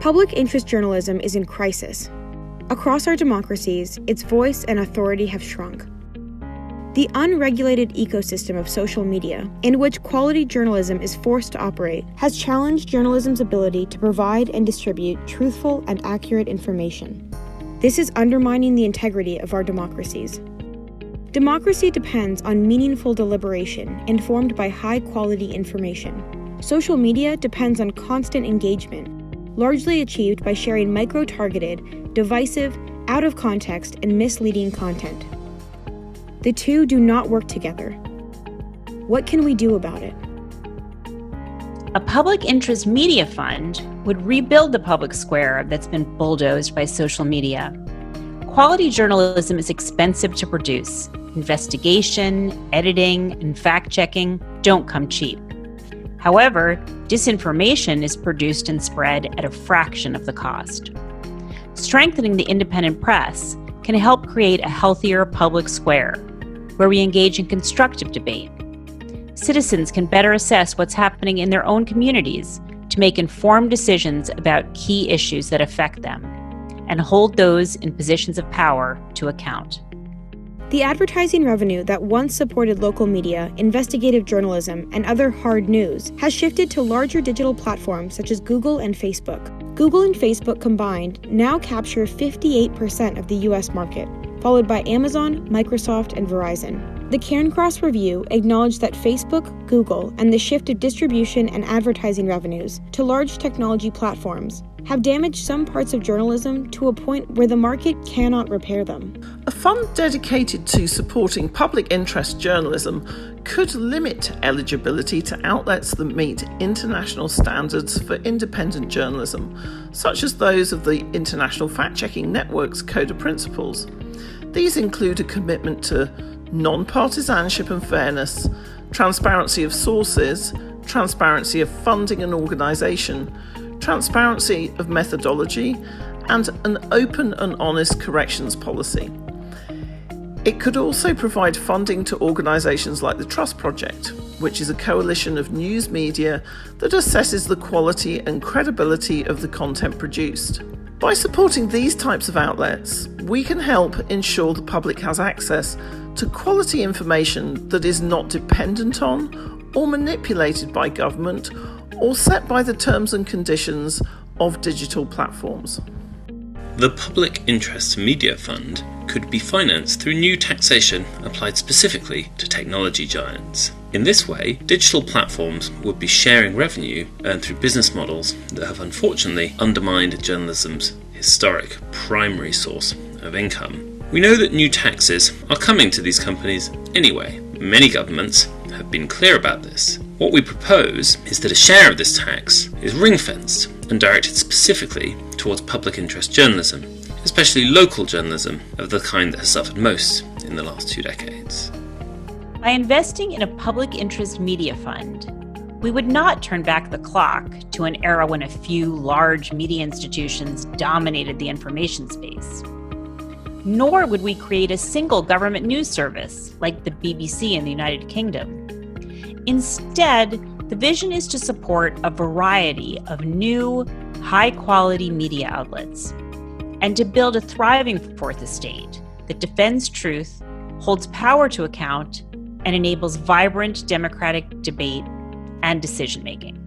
Public interest journalism is in crisis. Across our democracies, its voice and authority have shrunk. The unregulated ecosystem of social media, in which quality journalism is forced to operate, has challenged journalism's ability to provide and distribute truthful and accurate information. This is undermining the integrity of our democracies. Democracy depends on meaningful deliberation informed by high-quality information. Social media depends on constant engagement, largely achieved by sharing micro-targeted, divisive, out-of-context, and misleading content. The two do not work together. What can we do about it? A public interest media fund would rebuild the public square that's been bulldozed by social media. Quality journalism is expensive to produce. Investigation, editing, and fact-checking don't come cheap. However, disinformation is produced and spread at a fraction of the cost. Strengthening the independent press can help create a healthier public square where we engage in constructive debate. Citizens can better assess what's happening in their own communities to make informed decisions about key issues that affect them and hold those in positions of power to account. The advertising revenue that once supported local media, investigative journalism, and other hard news has shifted to larger digital platforms such as Google and Facebook. Google and Facebook combined now capture 58% of the U.S. market, followed by Amazon, Microsoft, and Verizon. The Cairncross Review acknowledged that Facebook, Google, and the shift of distribution and advertising revenues to large technology platforms have damaged some parts of journalism to a point where the market cannot repair them. A fund dedicated to supporting public interest journalism could limit eligibility to outlets that meet international standards for independent journalism, such as those of the International Fact-Checking Network's Code of Principles. These include a commitment to non-partisanship and fairness, transparency of sources, transparency of funding and organisation, transparency of methodology, and an open and honest corrections policy. It could also provide funding to organisations like the Trust Project, which is a coalition of news media that assesses the quality and credibility of the content produced. By supporting these types of outlets, we can help ensure the public has access to quality information that is not dependent on or manipulated by government or set by the terms and conditions of digital platforms. The Public Interest Media Fund could be financed through new taxation applied specifically to technology giants. In this way, digital platforms would be sharing revenue earned through business models that have unfortunately undermined journalism's historic primary source of income. We know that new taxes are coming to these companies anyway. Many governments have been clear about this. What we propose is that a share of this tax is ring-fenced and directed specifically towards public interest journalism, especially local journalism of the kind that has suffered most in the last 2 decades. By investing in a public interest media fund, we would not turn back the clock to an era when a few large media institutions dominated the information space. Nor would we create a single government news service like the BBC in the United Kingdom. Instead, the vision is to support a variety of new, high-quality media outlets and to build a thriving fourth estate that defends truth, holds power to account, and enables vibrant democratic debate and decision-making.